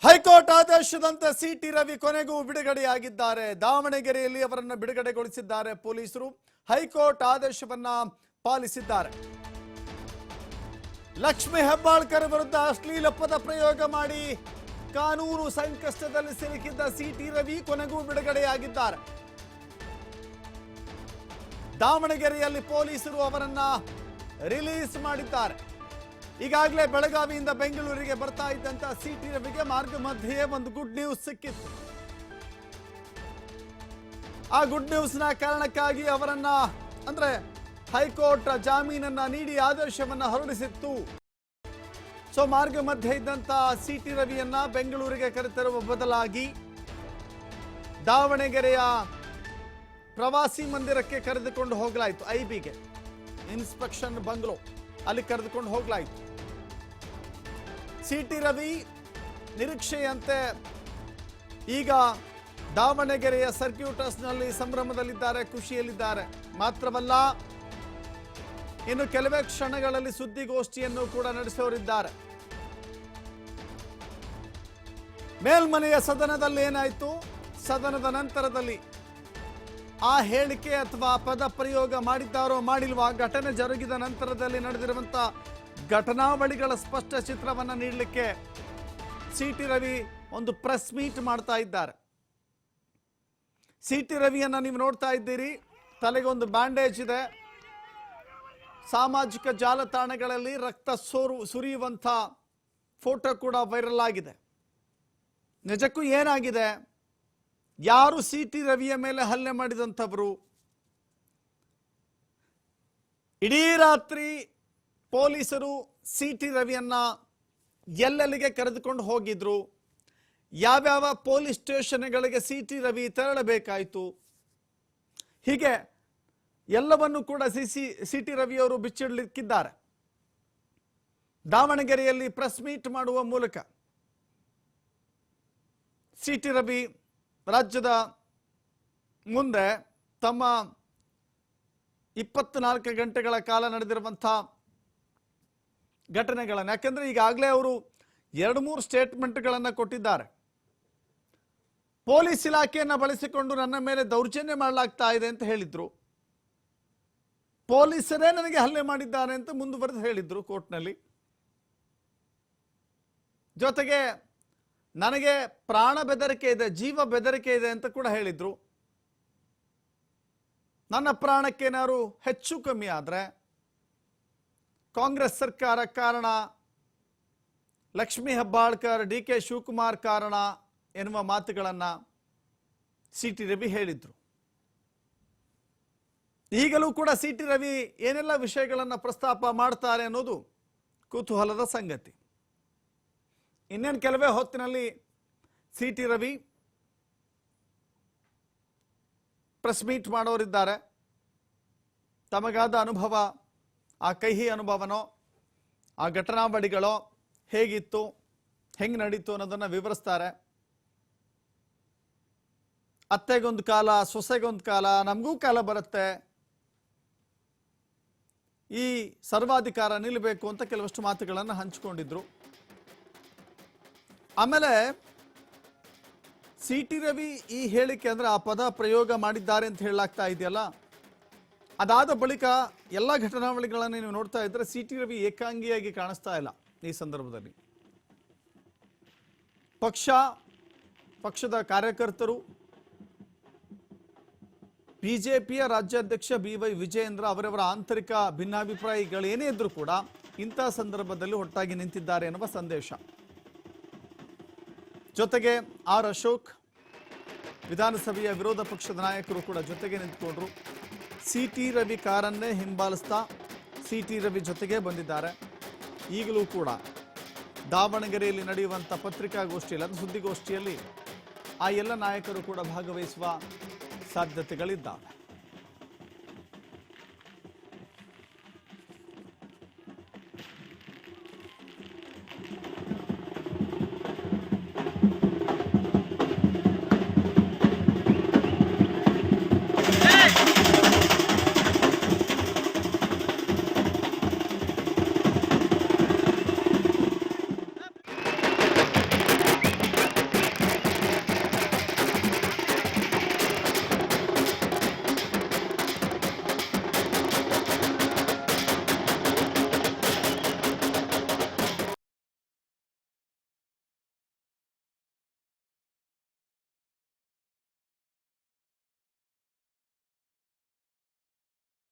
High court ಆದೇಶದಂತೆ city Ravi ಕೊನೆಗೂ ಬಿಡುಗಡೆಯಾಗಿದ್ದಾರೆ. ದಾವಣಗೆರೆಯಲ್ಲಿ ಅವರನ್ನು ಬಿಡುಗಡೆಗೊಳಿಸಿದ್ದಾರೆ ಪೊಲೀಸರು. ಹೈಕೋರ್ಟ್ ಆದೇಶವನ್ನ ಪಾಲಿಸಿದ್ದಾರೆ. ಲಕ್ಷ್ಮಿ ಹೆಬ್ಬಾಳ್ಕರ್ ವಿರುದ್ಧ ಅಶ್ಲೀಲ ಪದ ಪ್ರಯೋಗ ಮಾಡಿ ಕಾನೂನು ಸಂಕಷ್ಟದಲ್ಲಿ ಸಿಲುಕಿದ್ದ ಸಿಟಿ ರವಿ ಕೊನೆಗೂ ಬಿಡುಗಡೆಯಾಗಿದ್ದಾರೆ. ದಾವಣಗೆರೆಯಲ್ಲಿ ಪೊಲೀಸರು ಅವರನ್ನ ರಿಲೀಸ್ ಮಾಡಿದ್ದಾರೆ. ಈಗಾಗಲೇ ಬೆಳಗಾವಿಯಿಂದ ಬೆಂಗಳೂರಿಗೆ ಬರ್ತಾ ಇದ್ದಂತ ಸಿಟಿ ರವಿಗೆ ಮಾರ್ಗ ಮಧ್ಯೆ ಒಂದು ಗುಡ್ ನ್ಯೂಸ್ ಸಿಕ್ಕಿತ್ತು. ಆ ಗುಡ್ ನ್ಯೂಸ್ ನ ಕಾರಣಕ್ಕಾಗಿ ಅವರನ್ನ ಅಂದ್ರೆ ಹೈಕೋರ್ಟ್ ಜಾಮೀನನ್ನ ನೀಡಿ ಆದೇಶವನ್ನ ಹೊರಡಿಸಿತ್ತು. ಸೊ ಮಾರ್ಗ ಮಧ್ಯೆ ಇದ್ದಂತ ಸಿಟಿ ರವಿಯನ್ನ ಬೆಂಗಳೂರಿಗೆ ಕರೆತರುವ ಬದಲಾಗಿ ದಾವಣಗೆರೆಯ ಪ್ರವಾಸಿ ಮಂದಿರಕ್ಕೆ ಕರೆದುಕೊಂಡು ಹೋಗಲಾಯಿತು. ಐಬಿಗೆ ಇನ್ಸ್ಪೆಕ್ಷನ್ ಬಂಗ್ಲೋ ಅಲ್ಲಿ ಕರೆದುಕೊಂಡು ಹೋಗಲಾಯಿತು. ಸಿಟಿ ರವಿ ನಿರೀಕ್ಷೆಯಂತೆ ಈಗ ದಾವಣಗೆರೆಯ ಸರ್ಕ್ಯೂಟರ್ಸ್ನಲ್ಲಿ ಸಂಭ್ರಮದಲ್ಲಿದ್ದಾರೆ, ಖುಷಿಯಲ್ಲಿದ್ದಾರೆ. ಮಾತ್ರವಲ್ಲ, ಇನ್ನು ಕೆಲವೇ ಕ್ಷಣಗಳಲ್ಲಿ ಸುದ್ದಿಗೋಷ್ಠಿಯನ್ನು ಕೂಡ ನಡೆಸೋರಿದ್ದಾರೆ. ಮೇಲ್ಮನೆಯ ಸದನದಲ್ಲಿ ಏನಾಯಿತು, ಸದನದ ನಂತರದಲ್ಲಿ ಆ ಹೇಳಿಕೆ ಅಥವಾ ಪದ ಪ್ರಯೋಗ ಮಾಡಿದ್ದಾರೋ ಮಾಡಿಲ್ವಾ, ಘಟನೆ ಜರುಗಿದ ನಂತರದಲ್ಲಿ ನಡೆದಿರುವಂಥ ಘಟನಾವಳಿಗಳ ಸ್ಪಷ್ಟ ಚಿತ್ರವನ್ನು ನೀಡಲಿಕ್ಕೆ ಸಿಟಿ ರವಿ ಒಂದು ಪ್ರೆಸ್ ಮೀಟ್ ಮಾಡ್ತಾ ಇದ್ದಾರೆ. ಸಿಟಿ ರವಿಯನ್ನು ನೀವು ನೋಡ್ತಾ ಇದ್ದೀರಿ, ತಲೆಗೊಂದು ಬ್ಯಾಂಡೇಜ್ ಇದೆ. ಸಾಮಾಜಿಕ ಜಾಲತಾಣಗಳಲ್ಲಿ ರಕ್ತ ಸುರಿಯುವಂಥ ಫೋಟೋ ಕೂಡ ವೈರಲ್ ಆಗಿದೆ. ನಿಜಕ್ಕೂ ಏನಾಗಿದೆ, ಯಾರು ಸಿಟಿ ರವಿಯ ಮೇಲೆ ಹಲ್ಲೆ ಮಾಡಿದಂಥವರು? ಇಡೀ ರಾತ್ರಿ ಪೊಲೀಸರು ಸಿಟಿ ರವಿಯನ್ನ ಎಲ್ಲೆಲ್ಲಿಗೆ ಕರೆದುಕೊಂಡು ಹೋಗಿದ್ರು, ಯಾವ್ಯಾವ ಪೊಲೀಸ್ ಸ್ಟೇಷನ್ಗಳಿಗೆ ಸಿಟಿ ರವಿ ತೆರಳಬೇಕಾಯಿತು, ಹೀಗೆ ಎಲ್ಲವನ್ನು ಕೂಡ ಸಿಟಿ ರವಿಯವರು ಬಿಚ್ಚಿಡಲಿಕ್ಕಿದ್ದಾರೆ. ದಾವಣಗೆರೆಯಲ್ಲಿ ಪ್ರೆಸ್ ಮೀಟ್ ಮಾಡುವ ಮೂಲಕ ಸಿಟಿ ರವಿ ರಾಜ್ಯದ ಮುಂದೆ ತಮ್ಮ 24 ಗಂಟೆಗಳ ಕಾಲ ನಡೆದಿರುವಂಥ ಘಟನೆಗಳನ್ನು, ಯಾಕೆಂದ್ರೆ ಈಗಾಗಲೇ ಅವರು 2-3 ಸ್ಟೇಟ್ಮೆಂಟ್ಗಳನ್ನು ಕೊಟ್ಟಿದ್ದಾರೆ. ಪೊಲೀಸ್ ಇಲಾಖೆಯನ್ನು ಬಳಸಿಕೊಂಡು ನನ್ನ ಮೇಲೆ ದೌರ್ಜನ್ಯ ಮಾಡಲಾಗ್ತಾ ಇದೆ ಅಂತ ಹೇಳಿದ್ರು. ಪೊಲೀಸರೇ ನನಗೆ ಹಲ್ಲೆ ಮಾಡಿದ್ದಾರೆ ಅಂತ ಮುಂದುವರೆದು ಹೇಳಿದ್ರು ಕೋರ್ಟ್ನಲ್ಲಿ. ಜೊತೆಗೆ ನನಗೆ ಪ್ರಾಣ ಬೆದರಿಕೆ ಇದೆ, ಜೀವ ಬೆದರಿಕೆ ಇದೆ ಅಂತ ಕೂಡ ಹೇಳಿದ್ರು. ನನ್ನ ಪ್ರಾಣಕ್ಕೇನಾದ್ರು ಹೆಚ್ಚು ಕಮ್ಮಿ ಆದರೆ ಕಾಂಗ್ರೆಸ್ ಸರ್ಕಾರ ಕಾರಣ, ಲಕ್ಷ್ಮಿ ಹೆಬ್ಬಾಳ್ಕರ್, DK ಶಿವಕುಮಾರ್ ಕಾರಣ ಎನ್ನುವ ಮಾತುಗಳನ್ನು ಸಿಟಿ ರವಿ ಹೇಳಿದ್ರು. ಈಗಲೂ ಕೂಡ ಸಿಟಿ ರವಿ ಏನೆಲ್ಲ ವಿಷಯಗಳನ್ನು ಪ್ರಸ್ತಾಪ ಮಾಡ್ತಾರೆ ಅನ್ನೋದು ಕುತೂಹಲದ ಸಂಗತಿ. ಇನ್ನೇನು ಕೆಲವೇ ಹೊತ್ತಿನಲ್ಲಿ ಸಿಟಿ ರವಿ ಪ್ರೆಸ್ ಮೀಟ್ ಮಾಡೋರಿದ್ದಾರೆ. ತಮಗಾದ ಅನುಭವ, ಆ ಕಹಿ ಅನುಭವನೋ, ಆ ಘಟನಾವಳಿಗಳೋ ಹೇಗಿತ್ತು, ಹೆಂಗೆ ನಡೀತು ಅನ್ನೋದನ್ನು ವಿವರಿಸ್ತಾರೆ. ಅತ್ತೆಗೊಂದು ಕಾಲ, ಸೊಸೆಗೊಂದು ಕಾಲ, ನಮಗೂ ಕಾಲ ಬರುತ್ತೆ, ಈ ಸರ್ವಾಧಿಕಾರ ನಿಲ್ಲಬೇಕು ಅಂತ ಕೆಲವಷ್ಟು ಮಾತುಗಳನ್ನು ಹಂಚಿಕೊಂಡಿದ್ರು. ಆಮೇಲೆ ಸಿಟಿ ರವಿ ಈ ಹೇಳಿಕೆ ಅಂದ್ರೆ ಆ ಪದ ಪ್ರಯೋಗ ಮಾಡಿದ್ದಾರೆ ಅಂತ ಹೇಳಲಾಗ್ತಾ ಇದೆಯಲ್ಲ, ಅದಾದ ಬಳಿಕ ಎಲ್ಲ ಘಟನಾವಳಿಗಳನ್ನು ನೀವು ನೋಡ್ತಾ ಇದ್ರೆ ಸಿಟಿ ರವಿ ಏಕಾಂಗಿಯಾಗಿ ಕಾಣಿಸ್ತಾ ಇಲ್ಲ. ಈ ಸಂದರ್ಭದಲ್ಲಿ ಪಕ್ಷದ ಕಾರ್ಯಕರ್ತರು, ಬಿಜೆಪಿಯ ರಾಜ್ಯಾಧ್ಯಕ್ಷ BY ವಿಜಯೇಂದ್ರ ಅವರವರ ಆಂತರಿಕ ಭಿನ್ನಾಭಿಪ್ರಾಯಗಳೇನೇ ಇದ್ರೂ ಕೂಡ ಇಂಥ ಸಂದರ್ಭದಲ್ಲಿ ಒಟ್ಟಾಗಿ ನಿಂತಿದ್ದಾರೆ ಎನ್ನುವ ಸಂದೇಶ. ಜೊತೆಗೆ ಅಶೋಕ್, ವಿಧಾನಸಭೆಯ ವಿರೋಧ ಪಕ್ಷದ ನಾಯಕರು ಕೂಡ ಜೊತೆಗೆ ನಿಂತುಕೊಂಡ್ರು. ಸಿಟಿ ರವಿ ಕಾರನ್ನೇ ಹಿಂಬಾಲಿಸ್ತಾ ಸಿಟಿ ರವಿ ಜೊತೆಗೆ ಬಂದಿದ್ದಾರೆ. ಈಗಲೂ ಕೂಡ ದಾವಣಗೆರೆಯಲ್ಲಿ ನಡೆಯುವಂಥ ಪತ್ರಿಕಾಗೋಷ್ಠಿಯಲ್ಲಿ, ಅದು ಸುದ್ದಿಗೋಷ್ಠಿಯಲ್ಲಿ ಆ ಎಲ್ಲ ನಾಯಕರು ಕೂಡ ಭಾಗವಹಿಸುವ ಸಾಧ್ಯತೆಗಳಿದ್ದಾವೆ.